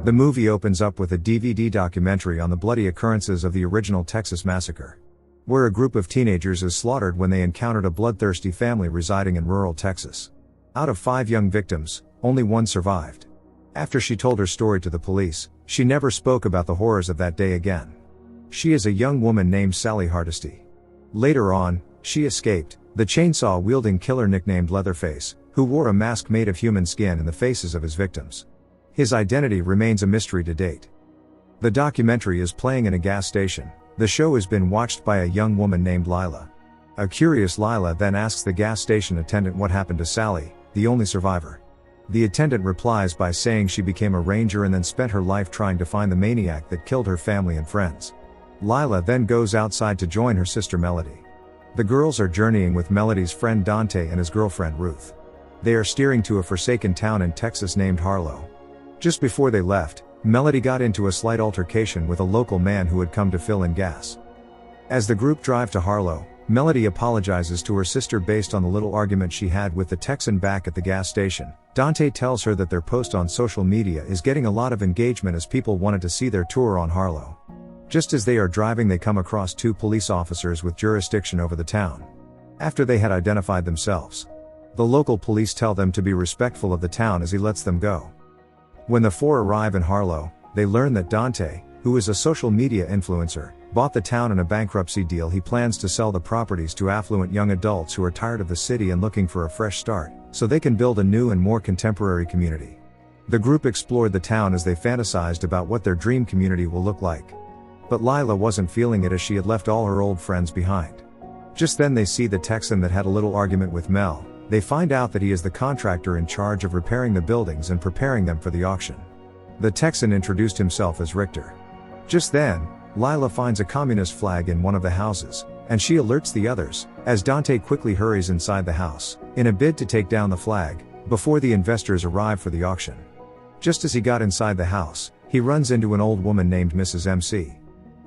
The movie opens up with a DVD documentary on the bloody occurrences of the original Texas massacre, where a group of teenagers is slaughtered when they encountered a bloodthirsty family residing in rural Texas. Out of 5 young victims, only 1 survived. After she told her story to the police, she never spoke about the horrors of that day again. She is a young woman named Sally Hardesty. Later on, she escaped the chainsaw-wielding killer nicknamed Leatherface, who wore a mask made of human skin in the faces of his victims. His identity remains a mystery to date. The documentary is playing in a gas station. The show has been watched by a young woman named Lila. A curious Lila then asks the gas station attendant what happened to Sally, the only survivor. The attendant replies by saying she became a ranger and then spent her life trying to find the maniac that killed her family and friends. Lila then goes outside to join her sister Melody. The girls are journeying with Melody's friend Dante and his girlfriend Ruth. They are steering to a forsaken town in Texas named Harlow. Just before they left, Melody got into a slight altercation with a local man who had come to fill in gas. As the group drive to Harlow, Melody apologizes to her sister based on the little argument she had with the Texan back at the gas station. Dante tells her that their post on social media is getting a lot of engagement as people wanted to see their tour on Harlow. Just as they are driving, they come across 2 police officers with jurisdiction over the town. After they had identified themselves, the local police tell them to be respectful of the town as he lets them go. When the 4 arrive in Harlow, they learn that Dante, who is a social media influencer, bought the town in a bankruptcy deal. He plans to sell the properties to affluent young adults who are tired of the city and looking for a fresh start, so they can build a new and more contemporary community. The group explored the town as they fantasized about what their dream community will look like. But Lila wasn't feeling it as she had left all her old friends behind. Just then they see the Texan that had a little argument with Mel. They find out that he is the contractor in charge of repairing the buildings and preparing them for the auction. The Texan introduced himself as Richter. Just then, Lila finds a communist flag in one of the houses, and she alerts the others, as Dante quickly hurries inside the house, in a bid to take down the flag, before the investors arrive for the auction. Just as he got inside the house, he runs into an old woman named Mrs. MC.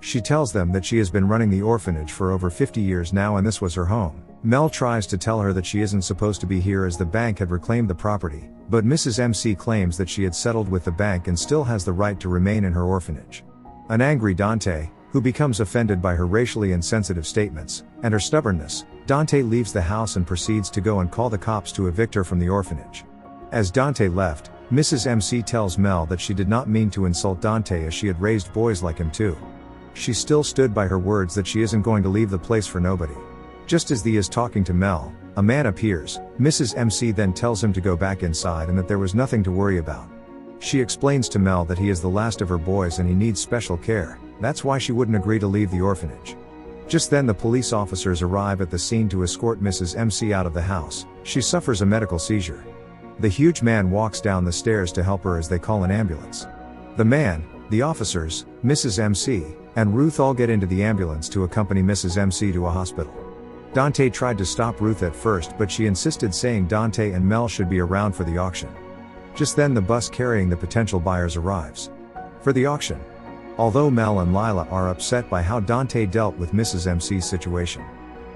She tells them that she has been running the orphanage for over 50 years now and this was her home. Mel tries to tell her that she isn't supposed to be here as the bank had reclaimed the property, but Mrs. MC claims that she had settled with the bank and still has the right to remain in her orphanage. An angry Dante, who becomes offended by her racially insensitive statements, and her stubbornness, Dante leaves the house and proceeds to go and call the cops to evict her from the orphanage. As Dante left, Mrs. MC tells Mel that she did not mean to insult Dante as she had raised boys like him too. She still stood by her words that she isn't going to leave the place for nobody. Just as he is talking to Mel, a man appears. Mrs. MC then tells him to go back inside and that there was nothing to worry about. She explains to Mel that he is the last of her boys and he needs special care, that's why she wouldn't agree to leave the orphanage. Just then the police officers arrive at the scene to escort Mrs. MC out of the house. She suffers a medical seizure. The huge man walks down the stairs to help her as they call an ambulance. The man, the officers, Mrs. MC, and Ruth all get into the ambulance to accompany Mrs. MC to a hospital. Dante tried to stop Ruth at first but she insisted, saying Dante and Mel should be around for the auction. Just then the bus carrying the potential buyers arrives for the auction. Although Mel and Lila are upset by how Dante dealt with Mrs. MC's situation,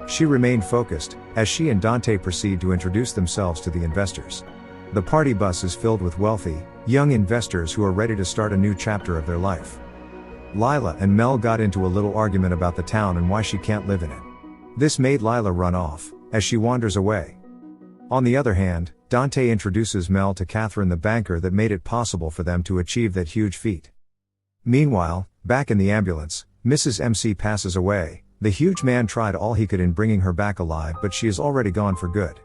she remained focused, as she and Dante proceed to introduce themselves to the investors. The party bus is filled with wealthy, young investors who are ready to start a new chapter of their life. Lila and Mel got into a little argument about the town and why she can't live in it. This made Lila run off, as she wanders away. On the other hand, Dante introduces Mel to Catherine, the banker that made it possible for them to achieve that huge feat. Meanwhile, back in the ambulance, Mrs. MC passes away. The huge man tried all he could in bringing her back alive, but she is already gone for good.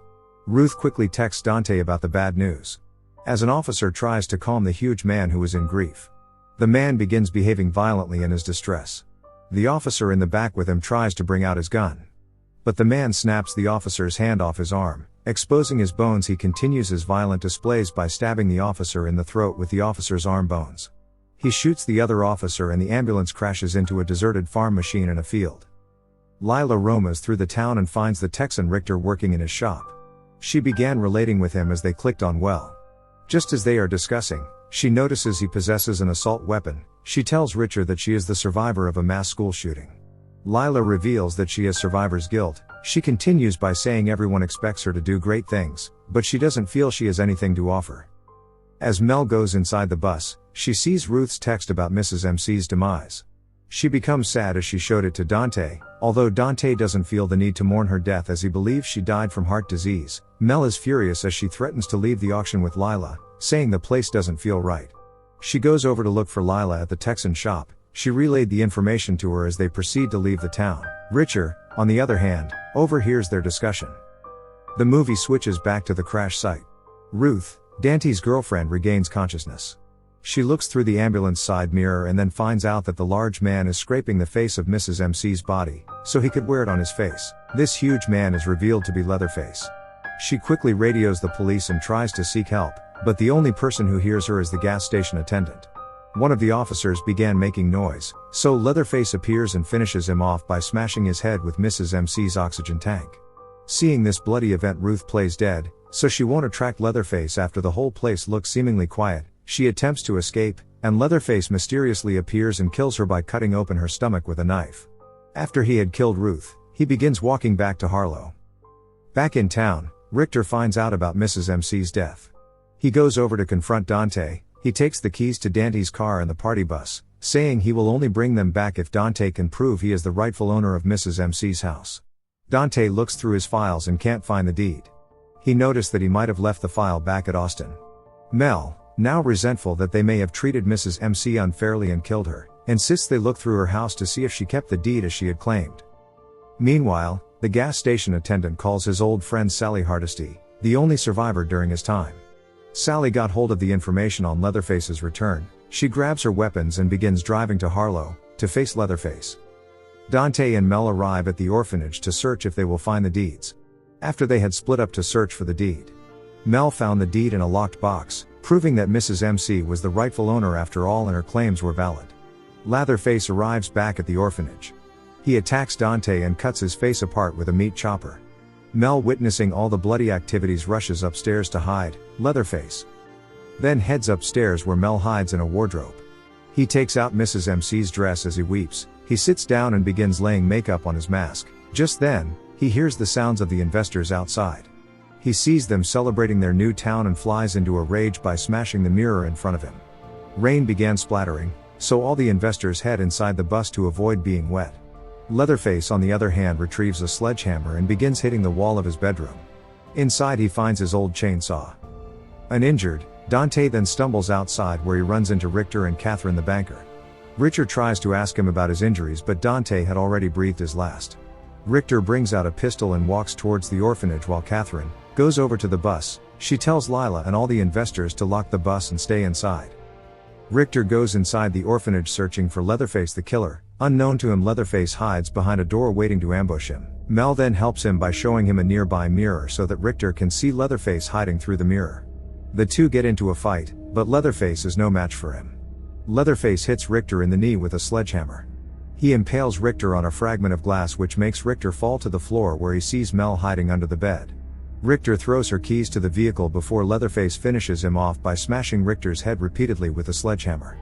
Ruth quickly texts Dante about the bad news. As an officer tries to calm the huge man who is in grief, the man begins behaving violently in his distress. The officer in the back with him tries to bring out his gun, but the man snaps the officer's hand off his arm, exposing his bones. He continues his violent displays by stabbing the officer in the throat with the officer's arm bones. He shoots the other officer and the ambulance crashes into a deserted farm machine in a field. Lila roams through the town and finds the Texan Richter working in his shop. She began relating with him as they clicked on well. Just as they are discussing, she notices he possesses an assault weapon. She tells Richter that she is the survivor of a mass school shooting. Lila reveals that she has survivor's guilt. She continues by saying everyone expects her to do great things, but she doesn't feel she has anything to offer. As Mel goes inside the bus, she sees Ruth's text about Mrs. MC's demise. She becomes sad as she showed it to Dante, although Dante doesn't feel the need to mourn her death as he believes she died from heart disease. Mel is furious as she threatens to leave the auction with Lila, saying the place doesn't feel right. She goes over to look for Lila at the Texan shop. She relayed the information to her as they proceed to leave the town. Richer, on the other hand, overhears their discussion. The movie switches back to the crash site. Ruth, Dante's girlfriend, regains consciousness. She looks through the ambulance side mirror and then finds out that the large man is scraping the face of Mrs. MC's body, so he could wear it on his face. This huge man is revealed to be Leatherface. She quickly radios the police and tries to seek help, but the only person who hears her is the gas station attendant. One of the officers began making noise, so Leatherface appears and finishes him off by smashing his head with Mrs. MC's oxygen tank. Seeing this bloody event, Ruth plays dead, so she won't attract Leatherface after the whole place looks seemingly quiet. She attempts to escape, and Leatherface mysteriously appears and kills her by cutting open her stomach with a knife. After he had killed Ruth, he begins walking back to Harlow. Back in town, Richter finds out about Mrs. MC's death. He goes over to confront Dante. He takes the keys to Dante's car and the party bus, saying he will only bring them back if Dante can prove he is the rightful owner of Mrs. MC's house. Dante looks through his files and can't find the deed. He noticed that he might have left the file back at Austin. Mel, now resentful that they may have treated Mrs. MC unfairly and killed her, insists they look through her house to see if she kept the deed as she had claimed. Meanwhile, the gas station attendant calls his old friend Sally Hardesty, the only survivor during his time. Sally got hold of the information on Leatherface's return. She grabs her weapons and begins driving to Harlow, to face Leatherface. Dante and Mel arrive at the orphanage to search if they will find the deeds. After they had split up to search for the deed, Mel found the deed in a locked box, proving that Mrs. MC was the rightful owner after all and her claims were valid. Leatherface arrives back at the orphanage. He attacks Dante and cuts his face apart with a meat chopper. Mel, witnessing all the bloody activities, rushes upstairs to hide. Leatherface then heads upstairs where Mel hides in a wardrobe. He takes out Mrs. MC's dress as he weeps. He sits down and begins laying makeup on his mask. Just then, he hears the sounds of the investors outside. He sees them celebrating their new town and flies into a rage by smashing the mirror in front of him. Rain began splattering, so all the investors head inside the bus to avoid being wet. Leatherface, on the other hand, retrieves a sledgehammer and begins hitting the wall of his bedroom. Inside he finds his old chainsaw. Uninjured, Dante then stumbles outside where he runs into Richter and Catherine the banker. Richter tries to ask him about his injuries, but Dante had already breathed his last. Richter brings out a pistol and walks towards the orphanage while Catherine goes over to the bus. She tells Lila and all the investors to lock the bus and stay inside. Richter goes inside the orphanage searching for Leatherface the killer. Unknown to him, Leatherface hides behind a door waiting to ambush him. Mel then helps him by showing him a nearby mirror so that Richter can see Leatherface hiding through the mirror. The two get into a fight, but Leatherface is no match for him. Leatherface hits Richter in the knee with a sledgehammer. He impales Richter on a fragment of glass, which makes Richter fall to the floor where he sees Mel hiding under the bed. Richter throws her keys to the vehicle before Leatherface finishes him off by smashing Richter's head repeatedly with a sledgehammer.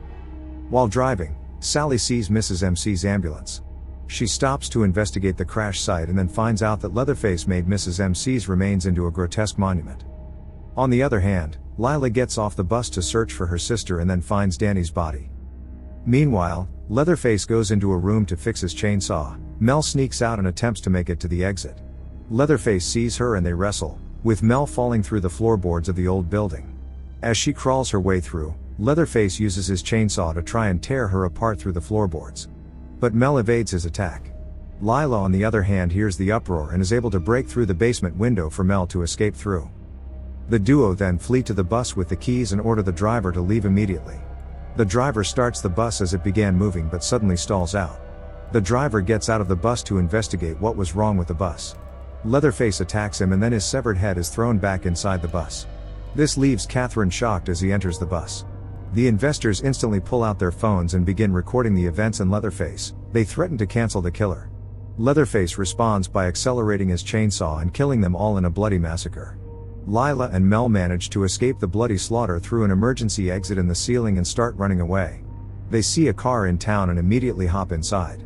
While driving, Sally sees Mrs. MC's ambulance. She stops to investigate the crash site and then finds out that Leatherface made Mrs. MC's remains into a grotesque monument. On the other hand, Lila gets off the bus to search for her sister and then finds Danny's body. Meanwhile, Leatherface goes into a room to fix his chainsaw. Mel sneaks out and attempts to make it to the exit. Leatherface sees her and they wrestle, with Mel falling through the floorboards of the old building. As she crawls her way through, Leatherface uses his chainsaw to try and tear her apart through the floorboards. But Mel evades his attack. Lila, on the other hand, hears the uproar and is able to break through the basement window for Mel to escape through. The duo then flee to the bus with the keys and order the driver to leave immediately. The driver starts the bus as it began moving but suddenly stalls out. The driver gets out of the bus to investigate what was wrong with the bus. Leatherface attacks him and then his severed head is thrown back inside the bus. This leaves Catherine shocked as he enters the bus. The investors instantly pull out their phones and begin recording the events in Leatherface. They threaten to cancel the killer. Leatherface responds by accelerating his chainsaw and killing them all in a bloody massacre. Lila and Mel manage to escape the bloody slaughter through an emergency exit in the ceiling and start running away. They see a car in town and immediately hop inside.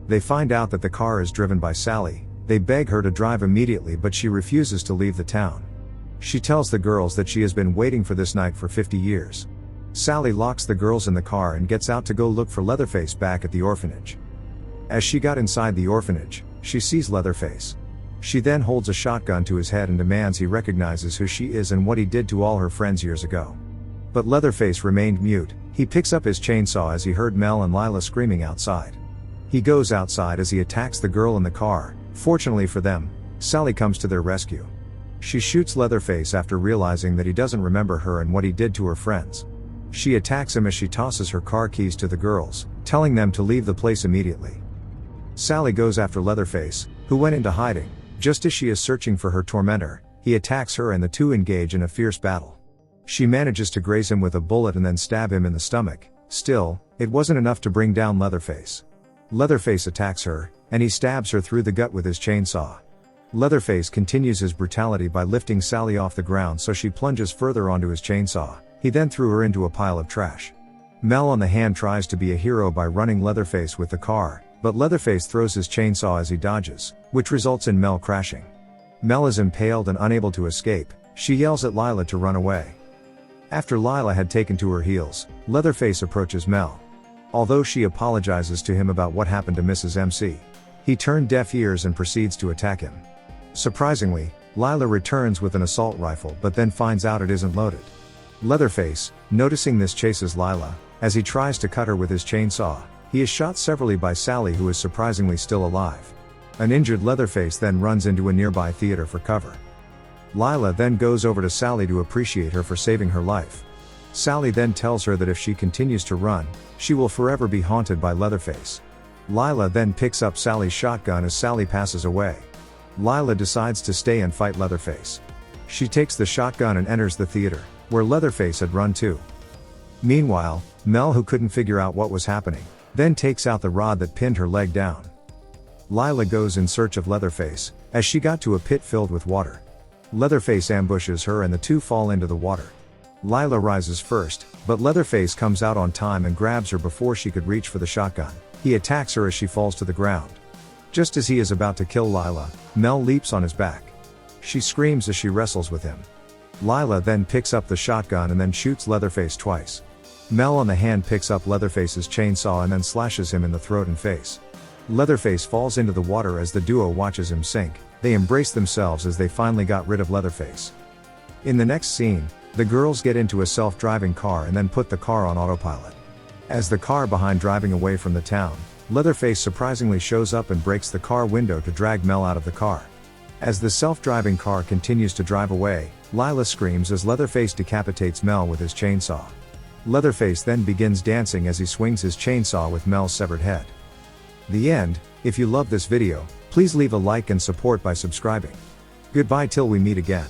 They find out that the car is driven by Sally, They beg her to drive immediately, but she refuses to leave the town. She tells the girls that she has been waiting for this night for 50 years. Sally locks the girls in the car and gets out to go look for Leatherface back at the orphanage. As she got inside the orphanage, she sees Leatherface. She then holds a shotgun to his head and demands he recognizes who she is and what he did to all her friends years ago. But Leatherface remained mute. He picks up his chainsaw as he heard Mel and Lila screaming outside. He goes outside as he attacks the girl in the car. Fortunately for them, Sally comes to their rescue. She shoots Leatherface after realizing that he doesn't remember her and what he did to her friends. She attacks him as she tosses her car keys to the girls, telling them to leave the place immediately. Sally goes after Leatherface, who went into hiding. Just as she is searching for her tormentor, he attacks her and the two engage in a fierce battle. She manages to graze him with a bullet and then stab him in the stomach. Still, it wasn't enough to bring down Leatherface. Leatherface attacks her, and he stabs her through the gut with his chainsaw. Leatherface continues his brutality by lifting Sally off the ground so she plunges further onto his chainsaw. He then threw her into a pile of trash. Mel on the hand tries to be a hero by running Leatherface with the car, but Leatherface throws his chainsaw as he dodges, which results in Mel crashing. Mel is impaled and unable to escape. She yells at Lila to run away. After Lila had taken to her heels, Leatherface approaches Mel. Although she apologizes to him about what happened to Mrs. MC, he turned deaf ears and proceeds to attack him. Surprisingly, Lila returns with an assault rifle but then finds out it isn't loaded. Leatherface, noticing this, chases Lila. As he tries to cut her with his chainsaw, he is shot severally by Sally, who is surprisingly still alive. An injured Leatherface then runs into a nearby theater for cover. Lila then goes over to Sally to appreciate her for saving her life. Sally then tells her that if she continues to run, she will forever be haunted by Leatherface. Lila then picks up Sally's shotgun as Sally passes away. Lila decides to stay and fight Leatherface. She takes the shotgun and enters the theater, where Leatherface had run to. Meanwhile, Mel, who couldn't figure out what was happening, then takes out the rod that pinned her leg down. Lila goes in search of Leatherface, as she got to a pit filled with water. Leatherface ambushes her and the two fall into the water. Lila rises first, but Leatherface comes out on time and grabs her before she could reach for the shotgun. He attacks her as she falls to the ground. Just as he is about to kill Lila, Mel leaps on his back. She screams as she wrestles with him. Lila then picks up the shotgun and then shoots Leatherface twice. Mel on the hand picks up Leatherface's chainsaw and then slashes him in the throat and face. Leatherface falls into the water as the duo watches him sink. They embrace themselves as they finally got rid of Leatherface. In the next scene, the girls get into a self-driving car and then put the car on autopilot. As the car behind driving away from the town, Leatherface surprisingly shows up and breaks the car window to drag Mel out of the car. As the self-driving car continues to drive away, Lila screams as Leatherface decapitates Mel with his chainsaw. Leatherface then begins dancing as he swings his chainsaw with Mel's severed head. The end. If you love this video, please leave a like and support by subscribing. Goodbye till we meet again.